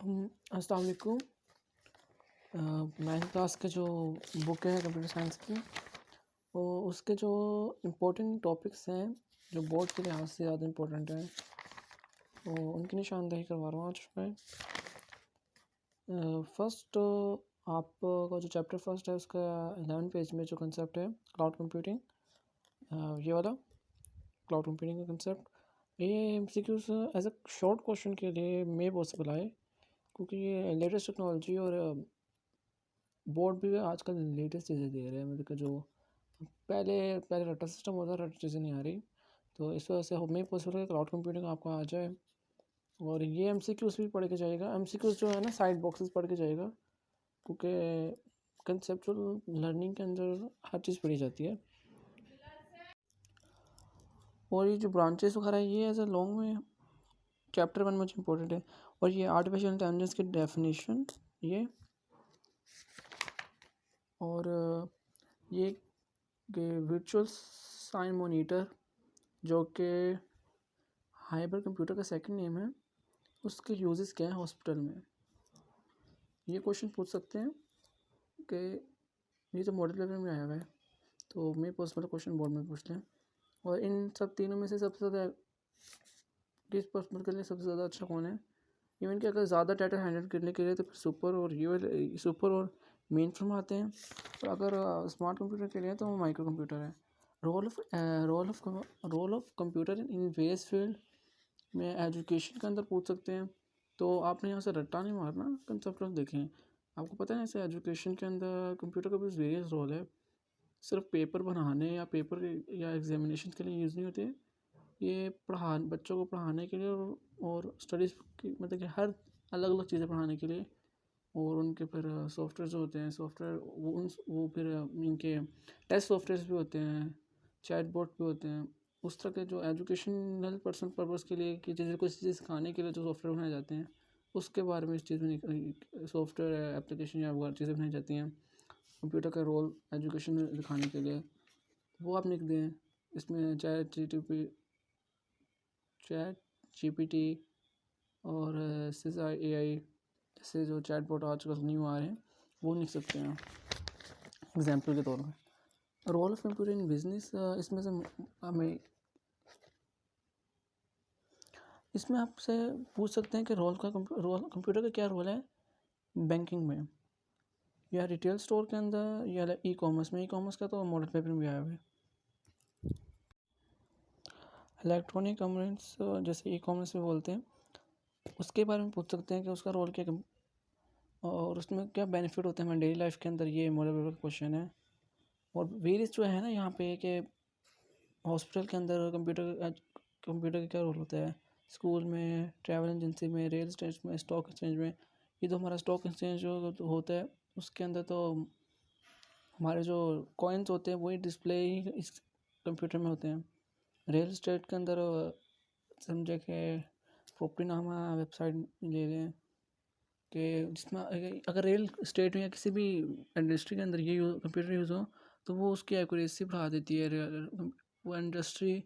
अस्सलाम वालेकुम। Ninth class के जो बुक है कंप्यूटर साइंस की, वो उसके जो इम्पोर्टेंट टॉपिक्स हैं जो बोर्ड के लिहाज से ज़्यादा इम्पोर्टेंट हैं, तो उनकी निशानदेही करवा रहा हूँ आज मैं। फर्स्ट आपका जो चैप्टर फर्स्ट है उसका 11 पेज में जो कंसेप्ट है क्लाउड कंप्यूटिंग, ये वाला क्लाउड कंप्यूटिंग का कंसेप्ट, ये MCQs as a short question के लिए मे पॉसिबल आए, क्योंकि ये लेटेस्ट टेक्नोलॉजी और बोर्ड भी आजकल लेटेस्ट चीज़ें दे रहे हैं। मतलब कि जो पहले पहले रट्टा सिस्टम होता है, रट्टा चीज़ें नहीं आ रही, तो इस वजह से हमें पॉसिबल है क्लाउड कंप्यूटिंग आपको आ जाए। और ये एमसीक्यूज़ भी पढ़ के जाएगा, एमसीक्यूज़ जो है ना साइड बॉक्सेस पढ़ के जाएगा, क्योंकि कंसेप्चुअल लर्निंग के अंदर हर चीज़ पढ़ी जाती है। और ये जो ब्रांचेस वगैरह है ये एज अ लॉन्ग में चैप्टर 1 मुझे इम्पोर्टेंट है। और ये आर्टिफिशियल इंटेलिजेंस की डेफिनेशन, ये और ये वर्चुअल साइन मॉनिटर जो कि हाइपर कंप्यूटर का सेकंड नेम है, उसके यूजेस क्या हैं हॉस्पिटल में, ये क्वेश्चन पूछ सकते हैं कि ये जो मॉडल पेपर में आया हुआ है, तो मैं पॉसिबल क्वेश्चन बोर्ड में पूछ लें। और इन सब तीनों में से सबसे ज़्यादा किस पर्सन के लिए सबसे ज़्यादा अच्छा कौन है। इवन कि अगर ज़्यादा डाटा हैंडल करने के लिए तो फिर सुपर और मेन फ्रेम आते हैं, और अगर स्मार्ट कंप्यूटर के लिए तो वो माइक्रो कंप्यूटर है। Role of computer in various field में एजुकेशन के अंदर पूछ सकते हैं, तो आपने यहाँ से रट्टा नहीं मारना, कंसेप्ट देखें। आपको पता है ऐसे एजुकेशन के अंदर कंप्यूटर का भी वेरियस रोल है, सिर्फ पेपर बनाने या पेपर या एग्जामिनेशन के लिए यूज़ नहीं होते। ये बच्चों को पढ़ाने के लिए और स्टडीज़ की मतलब कि हर अलग अलग चीज़ें पढ़ाने के लिए, और उनके फिर सॉफ्टवेयर जो होते हैं सॉफ्टवेयर वो फिर इनके टेस्ट सॉफ्टवेयर भी होते हैं, चैटबॉट भी होते हैं। उस तरह के जो एजुकेशनल पर्सनल पर्पज़ के लिए कि जैसे कुछ चीज़ सिखाने के लिए जो सॉफ्टवेयर बनाए जाते हैं, उसके बारे में इस चीज़ में सॉफ्टवेयर एप्लीकेशन या वगैरह चीज़ें बनाई जाती हैं। कंप्यूटर का रोल एजुकेशन में दिखाने के लिए वो आप लिख दें। इसमें चैट जीपीटी और AI जैसे जो चैटबॉट आजकल न्यू आ रहे हैं वो लिख सकते हैं एग्जाम्पल के तौर पर। Role of computer in business, इसमें आपसे पूछ सकते हैं कि रोल कंप्यूटर का क्या रोल है बैंकिंग में या रिटेल स्टोर के अंदर या ई कॉमर्स में। ई कॉमर्स का तो मॉडल पेपर में आया हुआ है। इलेक्ट्रॉनिक कॉमर्स जैसे ई कॉमर्स में बोलते हैं, उसके बारे में पूछ सकते हैं कि उसका रोल क्या और उसमें क्या बेनिफिट होते हैं हमारी डेली लाइफ के अंदर, ये मॉडल पेपर का क्वेश्चन है। और वेरियस जो है ना यहाँ पे कि हॉस्पिटल के अंदर कंप्यूटर का क्या रोल होता है, स्कूल में, ट्रैवल एजेंसी में, रियल एस्टेट में, स्टॉक एक्सचेंज में। ये तो हमारा स्टॉक एक्सचेंज जो होता है उसके अंदर तो हमारे जो कॉइन्स होते हैं वही डिस्प्ले ही इस कंप्यूटर में होते हैं। रियल एस्टेट के अंदर समझे कि प्रॉपर्टी नामा वेबसाइट ले लें कि जिसमें अगर रियल एस्टेट में या किसी भी इंडस्ट्री के अंदर ये कंप्यूटर यूज़ हो तो वो उसकी एक्यूरेसी बढ़ा देती है। वो इंडस्ट्री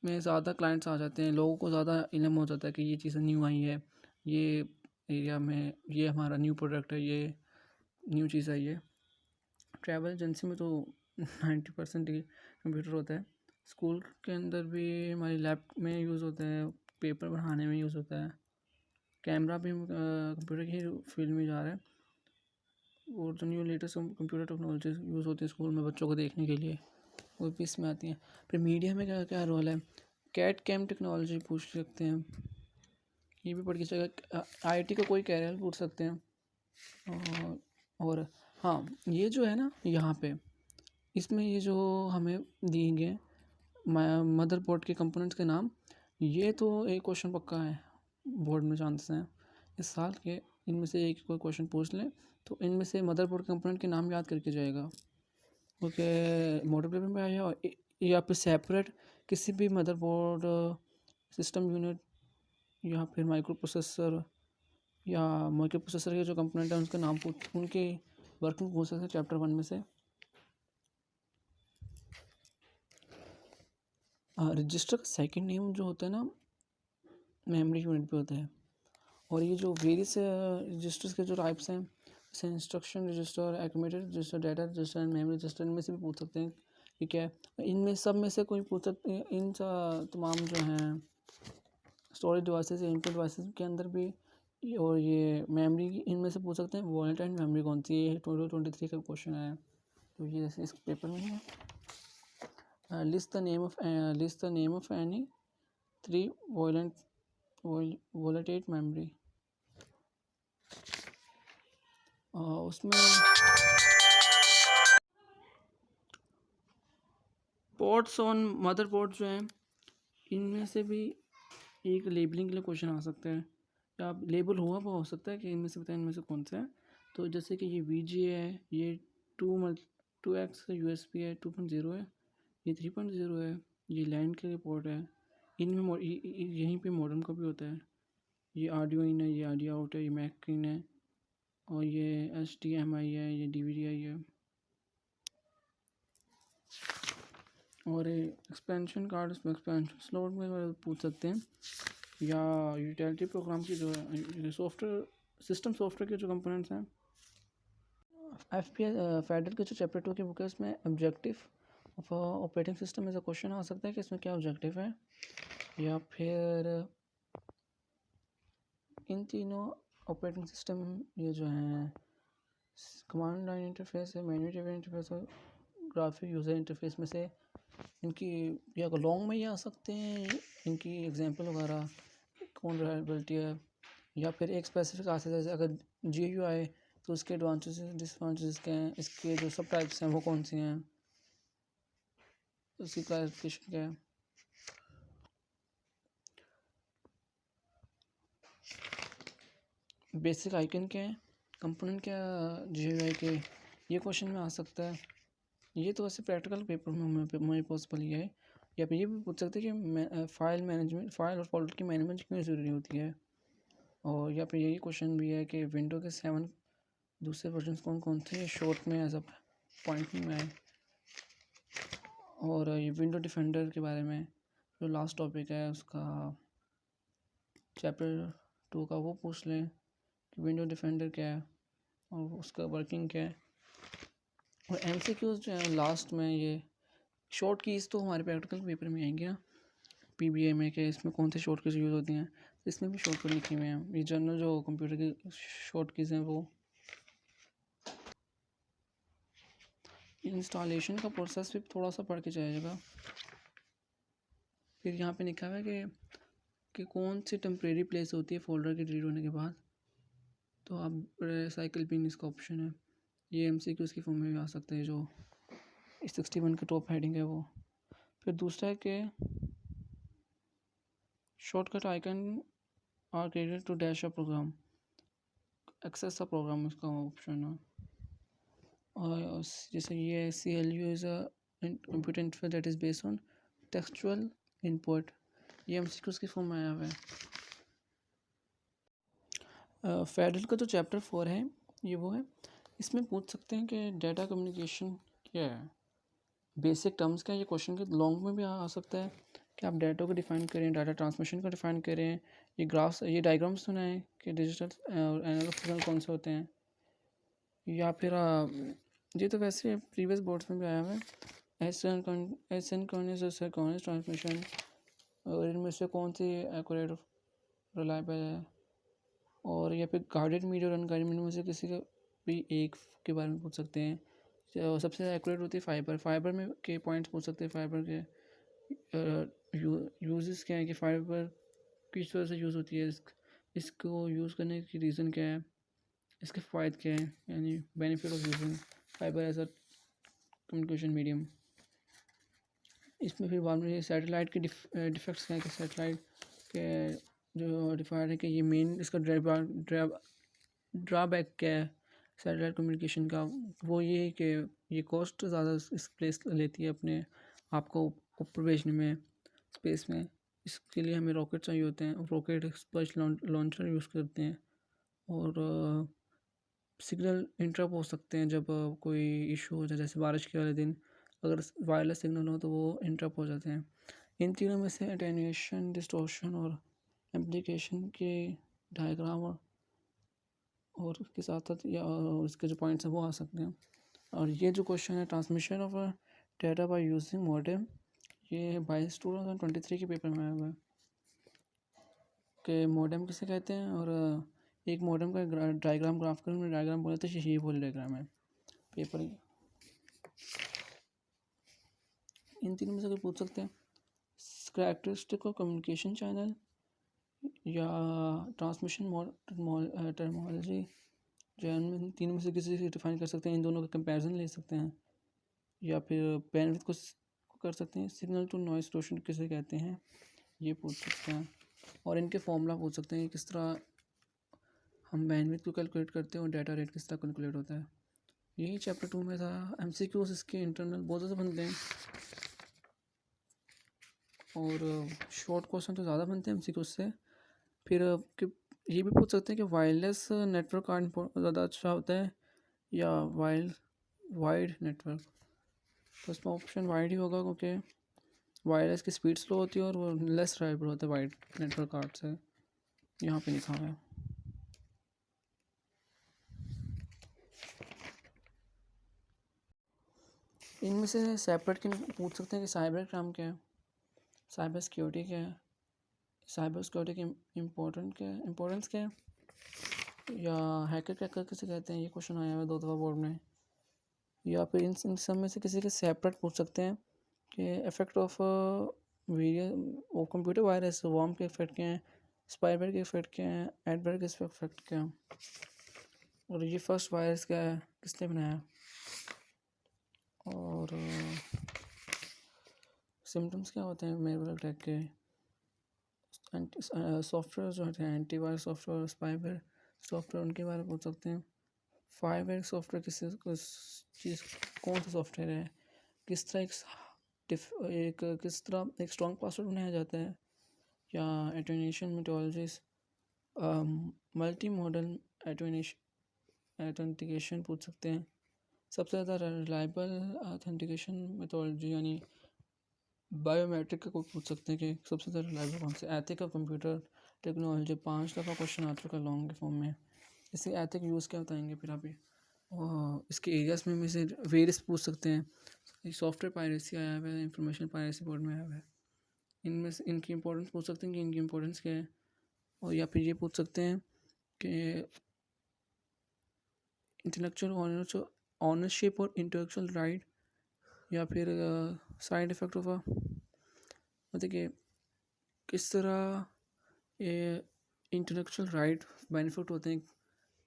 में ज़्यादा क्लाइंट्स आ जाते हैं, लोगों को ज़्यादा इल्म हो जाता है कि ये चीज़ें न्यू आई है, ये एरिया में ये हमारा न्यू प्रोडक्ट है, ये न्यू चीज़ आई है। ट्रैवल एजेंसी में तो 90% ही कंप्यूटर होता है। स्कूल के अंदर भी हमारी लैब में यूज़ होता है, पेपर बढ़ाने में यूज़ होता है। कैमरा भी कंप्यूटर की फील्ड में जा रहा है। और जो new latest computer technology use होती है स्कूल में बच्चों को देखने के लिए, वो भी इसमें आती हैं। फिर मीडिया में क्या क्या रोल है, कैट कैम टेक्नोलॉजी पूछ सकते हैं, ये भी पढ़ के चलेगा। IT का कोई कैरियर पूछ सकते हैं। और हाँ, ये जो है ना यहाँ पे इसमें ये जो हमें दिए मदरबोर्ड के कंपोनेंट्स के नाम, ये तो एक क्वेश्चन पक्का है, बोर्ड में चांसेस हैं इस साल के इनमें से एक कोई क्वेश्चन पूछ लें, तो इनमें से मदरबोर्ड कंपोनेंट के नाम याद करके जाएगा, क्योंकि मॉडल पेपर में आया या फिर सेपरेट किसी भी मदरबोर्ड, सिस्टम यूनिट या फिर माइक्रो प्रोसेसर के जो कंपोनेंट हैं उसके नाम उनके वर्किंग पूछ सकते हैं चैप्टर 1 में से। रजिस्टर का सेकंड नेम जो होता है ना मेमोरी यूनिट पे होता है, और ये जो वेरियस रजिस्टर्स के जो टाइप्स हैं, जैसे instruction register, accumulator register, data register and memory register, इनमें से भी पूछ सकते हैं कि क्या है। इनमें सब में से कोई पूछ सकते हैं, इन तमाम जो हैं स्टोरेज डिवाइसेस या इनपुट डिवाइसेस के अंदर भी, और ये मेमोरी इनमें से पूछ सकते हैं वॉलेटाइल मेमोरी कौन सी है। 2023 का क्वेश्चन है, तो ये जैसे इस पेपर में है। List the name of any 3 volatile memory. उसमें पोर्ट्स ऑन मदर पोर्ट जो हैं, इनमें से भी एक लेबलिंग के लिए क्वेश्चन आ सकता है, या लेबल हुआ वो हो सकता है कि इनमें से बताएं इनमें से कौन सा है। तो जैसे कि ये VGA है, ये 2x USB है, 2.0 है, ये 3.0 है, ये लैंड के लिए पोर्ट है। इनमें यहीं पे मॉडेम का भी होता है। ये ऑडियो इन है, ये ऑडियो आउट है, ये मैक इन है, और ये HDMI है, ये DVDI है। और एक्सपेंशन कार्ड, इसमें एक्सपेंशन स्लॉट में पूछ सकते हैं, या यूटिलिटी प्रोग्राम की जो है सॉफ्टवेयर सिस्टम सॉफ्टवेयर के जो कंपोनेंट्स हैं। FPS फेडरल के जो चैप्टर 2 की बुक है, उसमें ऑब्जेक्टिव ऑफ ऑपरेटिंग सिस्टम में से क्वेश्चन आ सकता है कि इसमें क्या ऑब्जेक्टिव है, या फिर इन तीनों ऑपरेटिंग सिस्टम ये जो हैं कमांड लाइन इंटरफेस है, मेन्यू टेबल इंटरफेस और ग्राफिक यूज़र इंटरफेस में से इनकी या लॉन्ग में ये आ सकते हैं, इनकी एग्जांपल वगैरह कौन रिलायबिलिटी है, या फिर एक स्पेसिफिक आ सकता है। जैसे अगर GUI तो उसके एडवांटेजेस डिसएडवांटेजेस क्या हैं, इसके जो सब टाइप्स हैं वो कौन से हैं, उसकी क्लासिफिकेशन क्या है। बेसिक आइकन क्या है, कंपोनेंट क्या GUI के, ये क्वेश्चन में आ सकता है। ये तो वैसे प्रैक्टिकल पेपर में हमें पॉसिबल ही है। या फिर ये भी पूछ सकते हैं कि फाइल मैनेजमेंट, फाइल और फोल्डर की मैनेजमेंट क्यों ज़रूरी होती है। और या फिर यही क्वेश्चन भी है कि विंडो के 7 दूसरे वर्जन कौन कौन थे, शॉर्ट में एज अ पॉइंट में है। और ये विंडो डिफेंडर के बारे में जो लास्ट टॉपिक है उसका चैप्टर 2 का, वो पूछ लें कि विंडो डिफेंडर क्या है और उसका वर्किंग क्या है। और MCQs जो है लास्ट में, ये शॉर्ट कीज़ तो हमारे प्रैक्टिकल पेपर में आएंगे ना, PBA में, कि इसमें कौन सी शॉर्ट कीज़ यूज़ होती हैं, इसमें भी शॉर्ट कट लिखी हुई हैं। ये जनरल जो कंप्यूटर की शॉर्ट कीज़ हैं वो। इंस्टॉलेशन का प्रोसेस भी थोड़ा सा पढ़ के जाइएगा। फिर यहाँ पे लिखा हुआ है कि कौन सी टेम्परेरी प्लेस होती है फोल्डर के डिलीट होने के बाद, तो आप साइकिल पिन इसका ऑप्शन है। ये MCQ की फॉर्म में भी आ सकता है, जो 61 के टॉप हेडिंग है वो। फिर दूसरा है कि shortcut icon are created to dash a program, access a program इसका ऑप्शन है। और जैसे ये CLU is a computer interface that is based on textual input, ये MCQ की फॉर्म में आया हुआ है। फेडरल का जो चैप्टर 4 है ये वो है, इसमें पूछ सकते हैं कि डाटा कम्युनिकेशन क्या है, बेसिक टर्म्स क्या है। ये क्वेश्चन के लॉन्ग में भी आ सकता है कि आप डाटा को डिफाइन करें, डाटा ट्रांसमिशन को डिफाइन करें, ये ग्राफ्स, ये डायग्राम्स सुनाएं कि डिजिटल और एनालॉग सिग्नल कौन से होते हैं। या फिर ये तो वैसे प्रीवियस बोर्ड्स में भी आया हुआ है, एसिंक्रोनस और सिंक्रोनस ट्रांसमिशन, और इनमें से कौन सी एक्यूरेट रिलायबल है। और या फिर गार्डेड मीडिया और अनगाइडेड मीडिया में से किसी का भी एक के बारे में पूछ सकते हैं। सबसे ज़्यादा एक्यूरेट होती है फाइबर में के पॉइंट्स पूछ सकते हैं, फाइबर के यूजेस क्या है, कि फाइबर किस तरह से यूज़ होती है, इसको यूज़ करने की रीज़न क्या है, इसके फ़ायदे क्या हैं, यानी benefit of using fibre as a communication medium. इसमें फिर बाद में सैटेलाइट के डिफेक्ट्स क्या है, कि सैटेलाइट के जो डिफाइड है कि ये मेन इसका ड्राबैक क्या है सैटेलाइट कम्युनिकेशन का, वो ये है कि ये कॉस्ट ज़्यादा इस प्लेस लेती है अपने आपको ऊपर भेजने में स्पेस में। इसके लिए हमें रॉकेट चाहिए होते हैं, रॉकेट स्पेशल लॉन्चर यूज़ करते हैं। और सिग्नल इंटरप्ट हो सकते हैं जब कोई इशू हो जाए, जैसे बारिश के वाले दिन अगर वायरलेस सिग्नल हो तो वो इंटरप्ट हो जाते हैं। इन तीनों में से अटेन्यूएशन, डिस्टॉर्शन और एम्प्लीकेशन के डायग्राम और उसके साथ साथ या उसके जो पॉइंट्स हैं वो आ सकते हैं। और ये जो क्वेश्चन है transmission of data by using modem, ये 22/2023 के पेपर में आया हुआ है कि मॉडेम किसे कहते हैं। और एक मॉडेम का डायग्राम ग्राफ कर डायग्राम बोले तो ये बोले डायग्राम है पेपर। इन तीनों में से कोई पूछ सकते हैं कैरेक्टरिस्टिक ऑफ कम्युनिकेशन चैनल या ट्रांसमिशन टर्मोलॉजी, जो तीनों में से किसी से डिफाइन कर सकते हैं। इन दोनों का कंपैरिजन ले सकते हैं या फिर बैंडविड्थ को कर सकते हैं। सिग्नल टू नॉइस रेशो किसे कहते हैं ये पूछ सकते हैं। और इनके फॉर्मूला पूछ सकते हैं किस तरह हम बैंडविड्थ को कैलकुलेट करते हैं और डाटा रेट किस तरह कैलकुलेट होता है। यही चैप्टर 2 में था। MCQs इसके इंटरनल बहुत ज़्यादा बनते हैं और शॉर्ट क्वेश्चन तो ज़्यादा बनते हैं MCQs से। फिर ये भी पूछ सकते हैं कि वायरलेस नेटवर्क कार्ड ज़्यादा अच्छा होता है या वाइड नेटवर्क। तो इसमें ऑप्शन वाइड ही होगा क्योंकि वायरलेस की स्पीड स्लो होती है और वो लेस रिलायबल होता है वाइड नेटवर्क कार्ड से। यहाँ पे लिखा हुआ है। इनमें से सेपरेट किन पूछ सकते हैं कि साइबर क्राइम क्या है, साइबर सिक्योरिटी क्या है, साइबर सिक्योरिटी की इम्पोर्टेंस क्या है, या हैकर क्रैकर किसे कहते हैं। ये क्वेश्चन आया हुआ है 2 दफ़ा बोर्ड में। या फिर इन सब में से किसी के सेपरेट पूछ सकते हैं कि effect of computer virus, worm के इफ़ेक्ट क्या हैं, स्पाइवेयर के इफ़ेक्ट क्या हैं, एडवेयर के इफ़ेक्ट क्या हैं, और ये फर्स्ट वायरस क्या है, किसने बनाया, और सिम्टम्स क्या होते हैं मेलवेयर अटैक के। सॉफ्टवेयर जो होते हैं एंटीवायरस सॉफ्टवेयर, स्पाइवेयर सॉफ्टवेयर, उनके बारे में पूछ सकते हैं। फायरवॉल सॉफ्टवेयर किस चीज़ कौन सा सॉफ्टवेयर है, किस तरह एक स्ट्रॉन्ग पासवर्ड बनाया जाता है, या attenuation methodologies, multi modal authentication पूछ सकते हैं। सबसे ज़्यादा रिलायबल ऑथेंटिकेशन मेथोडोलॉजी यानी बायोमेट्रिक का कोई पूछ सकते हैं कि सबसे ज़्यादा रिलायबल कौन से। एथिक ऑफ कंप्यूटर टेक्नोलॉजी 5 दफ़ा क्वेश्चन आ चुका लॉन्ग फॉर्म में। इससे एथिक यूज़ क्या बताएंगे फिर आप। इसके एरियाज में से वेरियस पूछ सकते हैं। सॉफ्टवेयर पायरेसी आया हुआ है, इंफॉर्मेशन पायरेसी बोर्ड में आया हुआ है। इनमें से इनकी इंपॉर्टेंस पूछ सकते हैं कि इनकी इंपॉर्टेंस क्या है। और या फिर ये पूछ सकते हैं कि इंटेलेक्चुअल ऑनरशिप और इंटेलेक्चुअल राइट, या फिर साइड इफ़ेक्ट ऑफ मतलब कि किस तरह ये इंटेलेक्चुअल राइट बेनिफिट होते हैं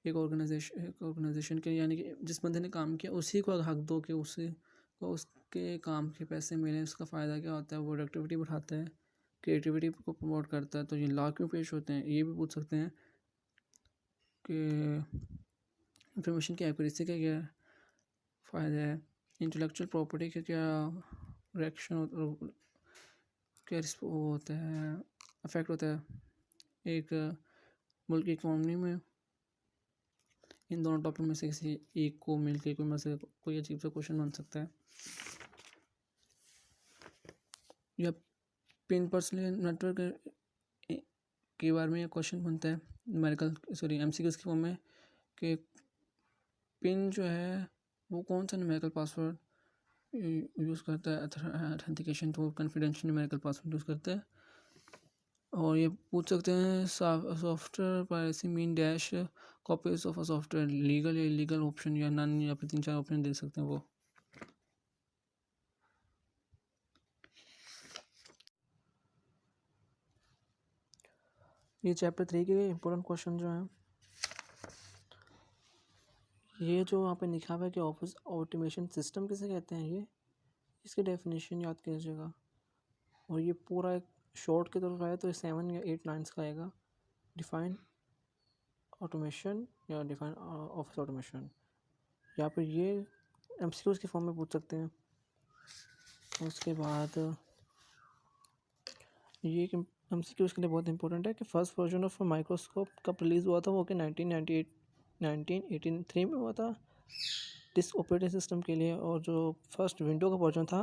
एक ऑर्गेनाइजेशन के, यानी कि जिस बंदे ने काम किया उसी को हक दो कि उसी को उसके काम के पैसे मिले, उसका फ़ायदा क्या होता है, वो प्रोडक्टिविटी बढ़ाता है, क्रिएटिविटी को प्रमोट करता है। तो ये लॉ क्यों पेश होते हैं। ये भी पूछ सकते हैं कि इंफॉर्मेशन की एक्यूरेसी का क्या फ़ायदा है, इंटेलेक्चुअल प्रॉपर्टी का क्या रिएक्शन क्या होता है, अफेक्ट होता है एक मुल्क की इकॉनमी में। इन दोनों टॉपिक में से किसी एक को मिलके कोई अजीब सा क्वेश्चन बन सकता है। या पिन पर्सनल नेटवर्क के बारे में यह क्वेश्चन बनता है MCQs की फॉर्म में कि पिन जो है वो कौन सा न्यूमेरिकल पासवर्ड यूज़ करता है ऑथेंटिकेशन, तो कॉन्फिडेंशियल न्यूमेरिकल पासवर्ड यूज़ करता है। और ये पूछ सकते हैं software piracy mean dash copies of a software, legal या इलीगल ऑप्शन या नन, या फिर 3-4 ऑप्शन दे सकते हैं वो। ये चैप्टर 3 के इम्पोर्टेंट क्वेश्चन जो हैं, ये जो वहाँ पे लिखा हुआ है कि ऑफिस ऑटोमेशन सिस्टम किसे कहते हैं, ये इसकी डेफिनेशन याद कीजिएगा। और ये पूरा एक शॉर्ट की तरफ आया तो ये 7 या 8 लाइन्स का आएगा। डिफाइन ऑटोमेशन या डिफाइन ऑफिस ऑटोमेशन, या फिर ये MCQs की फॉर्म में पूछ सकते हैं। उसके बाद ये MCQs के लिए बहुत इंपॉर्टेंट है कि फर्स्ट वर्जन ऑफ माइक्रोस्कोप कब रिलीज़ हुआ था, वो कि 1983 में हुआ था डिस्क ऑपरेटिंग सिस्टम के लिए। और जो फर्स्ट विंडो का वर्जन था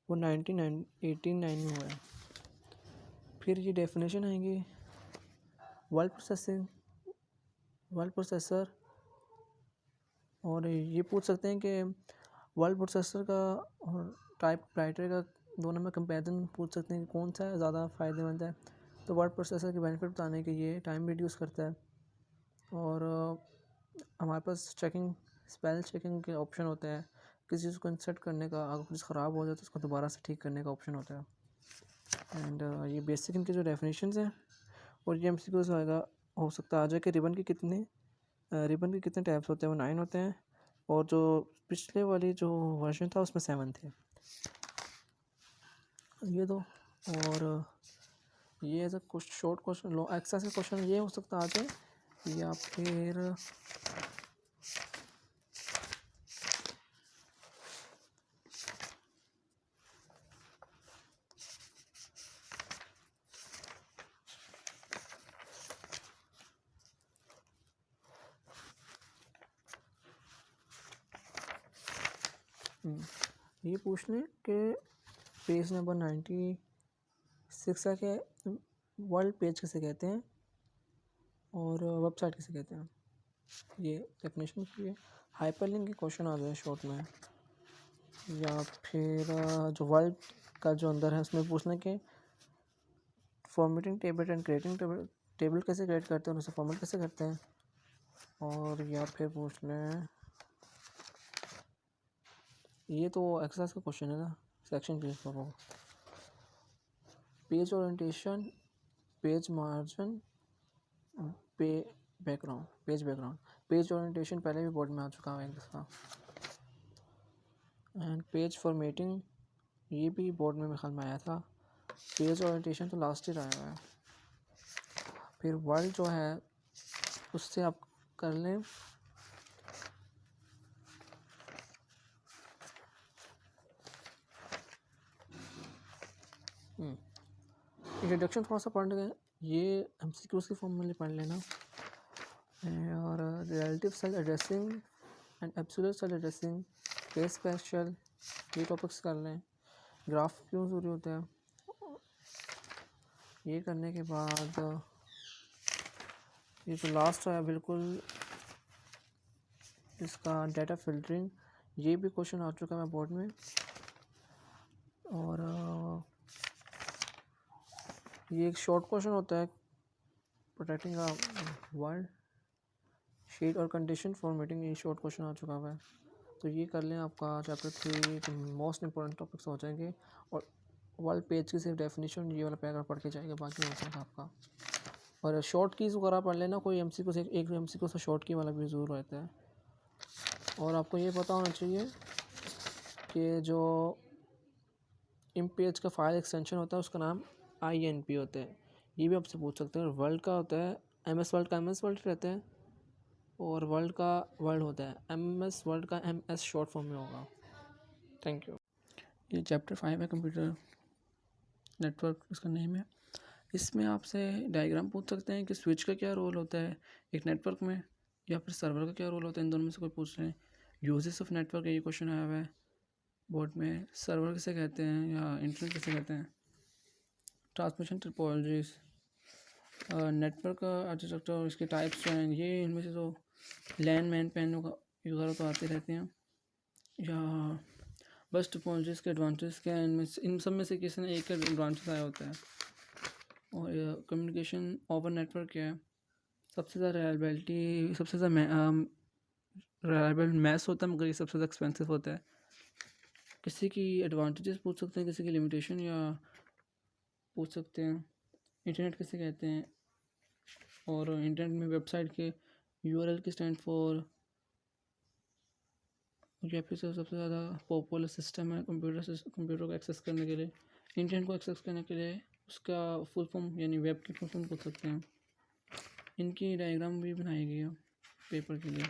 वो 1989 में हुआ है। फिर ये डेफिनेशन आएंगी वर्ड प्रोसेसर। और ये पूछ सकते हैं कि वर्ड प्रोसेसर का और टाइपराइटर का दोनों में कंपैरिजन पूछ सकते हैं कि कौन सा ज़्यादा फ़ायदेमंद है। तो वर्ड प्रोसेसर के बेनिफिट बताने के ये टाइम रिड्यूस करता है और हमारे पास स्पेल चेकिंग के ऑप्शन होते हैं। किसी चीज़ को इंसर्ट करने का, अगर कुछ ख़राब हो जाए तो उसको दोबारा से ठीक करने का ऑप्शन होता है। एंड ये बेसिक इनके जो डेफिनेशंस हैं। और ये एमसीक्यूज़ हो सकता है आ जाए कि रिबन के कितने टाइप्स होते हैं। वो 9 होते हैं और जो पिछले वाली जो वर्जन था उसमें 7 थे। ये दो। और ये एज अ शॉर्ट क्वेश्चन लो एक्सेस का क्वेश्चन ये हो सकता आ जाए या फिर ये पूछ लें कि पेज नंबर 96 है कि वर्ल्ड पेज किसे कहते हैं और वेबसाइट किसे कहते हैं। ये डेफिनेशन की है। हाइपरलिंक के क्वेश्चन आ गए शॉर्ट में। या फिर जो वर्ल्ड का जो अंदर है उसमें पूछना कि formatting table and creating table कैसे क्रिएट करते हैं और उसे फॉर्मेट कैसे करते हैं। और या फिर पूछ लें, ये तो एक्सरसाइज का क्वेश्चन है ना, सेक्शन पेज पर वो page orientation, page margin, page background. Page orientation पहले भी बोर्ड में आ चुका है एक दफ़ा। एंड पेज फॉर्मेटिंग ये भी बोर्ड में मेरे ख्याल में आया था। पेज ओरिएंटेशन तो लास्ट ईयर आया हुआ है। फिर वर्ल्ड जो है उससे आप कर लें इंट्रोडक्शन थोड़ा सा पढ़ लें। ये एमसीक्यूज़ की फॉर्म में पढ़ लेना। और relative cell addressing and absolute cell addressing, case special, ये टॉपिक्स कर लें। ग्राफ क्यों ज़रूरी होता है, ये करने के बाद ये तो लास्ट है बिल्कुल इसका डाटा फिल्टरिंग, ये भी क्वेश्चन आ चुका है बोर्ड में। और ये एक शॉर्ट क्वेश्चन होता है प्रोटेक्टिंग अ वर्ल्ड शीट और कंडीशन फॉर्मेटिंग, ये शॉर्ट क्वेश्चन आ चुका हुआ है। तो ये कर लें, आपका चैप्टर 3 मोस्ट इंपॉर्टेंट टॉपिक्स हो जाएंगे। और वर्ल्ड पेज की सिर्फ डेफिनेशन ये वाला पैराग्राफ पढ़ के जाएगा, बाकी हो जाएगा आपका। और शॉर्ट कीज़ वगैरह पढ़ लेना, कोई एमसीक्यू से एक एमसीक्यू से शॉर्ट की वाला भी ज़रूर रहता है। और आपको ये पता होना चाहिए कि जो इन पेज का फाइल एक्सटेंशन होता है उसका नाम INP होता है। ये भी आपसे पूछ सकते हैं। वर्ल्ड का होता है MS वर्ल्ड का MS वर्ल्ड रहता है और वर्ल्ड का वर्ल्ड होता है MS वर्ल्ड का MS शॉर्ट फॉर्म में होगा। Thank you. ये चैप्टर 5 है, कंप्यूटर नेटवर्क इसका नेम है। इसमें आपसे डायग्राम पूछ सकते हैं कि स्विच का क्या रोल होता है एक नेटवर्क में, या फिर सर्वर का क्या रोल होता है, इन दोनों में से कोई पूछ रहे हैं। यूजेस ऑफ नेटवर्क ये क्वेश्चन आया हुआ है बोर्ड में। सर्वर किसे कहते हैं या इंटरनेट किसे कहते हैं। ट्रांसमिशन टोपोलॉजीज, नेटवर्क आर्किटेक्चर, इसके टाइप्स जो हैं, ये इनमें से तो लैन मैन पैन वगैरह तो आते रहते हैं। या बस टोपोलॉजीज के एडवांटेज क्या है, इन सब में से किसी ने एक एडवांटेज आया होता है। और कम्युनिकेशन ओवर नेटवर्क क्या है, सबसे ज़्यादा रिलायबिलिटी, सबसे ज़्यादा रिलायबल मैस होता है मगर ये सबसे ज़्यादा एक्सपेंसिव होता है। किसी की एडवांटेजेस पूछ सकते हैं, किसी की लिमिटेशन या पूछ सकते हैं। इंटरनेट किसे कहते हैं, और इंटरनेट में वेबसाइट के URL की स्टैंड फॉर, या फिर सबसे ज़्यादा पॉपुलर सिस्टम है कंप्यूटर को एक्सेस करने के लिए, इंटरनेट को एक्सेस करने के लिए उसका फुल फॉर्म यानी वेब की फुल फॉर्म पूछ सकते हैं। इनकी डायग्राम भी बनाई गई है पेपर के लिए।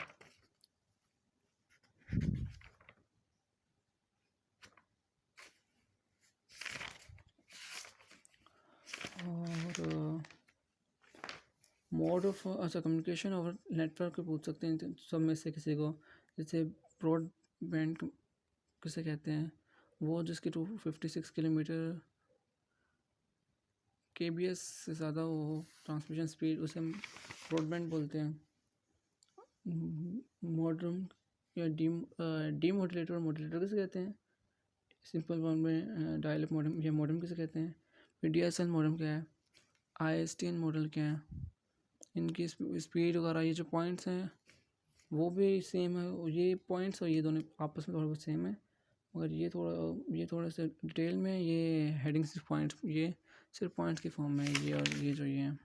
और mode of communication over network पूछ सकते हैं सब में से किसी को। जैसे ब्रॉडबैंड किसे कहते हैं, वो जिसकी 256 किलोमीटर केबीएस से ज़्यादा वो ट्रांसमिशन स्पीड, उसे हम ब्रॉडबैंड बोलते हैं। मॉडेम या डीमोडुलेटर और मॉड्यूलेटर किसे कहते हैं? सिंपल फॉर्म में डायल अप मॉडेम या मॉडेम किसे कहते हैं? फिर डीएसएल मॉडेम क्या है? आईएसटीएन मॉडल क्या है? इनकी स्पीड वगैरह ये जो पॉइंट्स हैं वो भी सेम है। ये पॉइंट्स और ये दोनों आपस में थोड़ा बहुत सेम है, मगर ये थोड़ा सा डिटेल में ये हेडिंग सिर्फ पॉइंट्स, ये सिर्फ पॉइंट्स की फॉर्म में है ये, और ये जो ये हैं।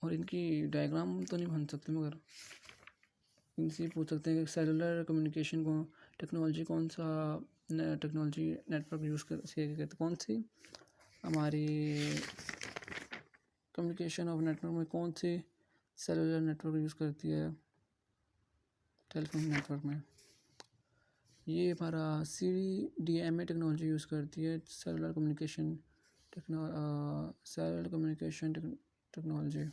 और इनकी डायग्राम तो नहीं बन सकते, मगर इनसे पूछ सकते हैं कि सेलुलर कम्युनिकेशन को टेक्नोलॉजी कौन सा टेक्नोलॉजी नेटवर्क यूज़ करते, कौन सी हमारी कम्युनिकेशन ऑफ नेटवर्क में कौन सी सेलुलर नेटवर्क यूज़ करती है टेलीकॉम नेटवर्क में? ये हमारा CDMA टेक्नोलॉजी यूज़ करती है सेलुलर कम्युनिकेशन टेक्नोलॉजी।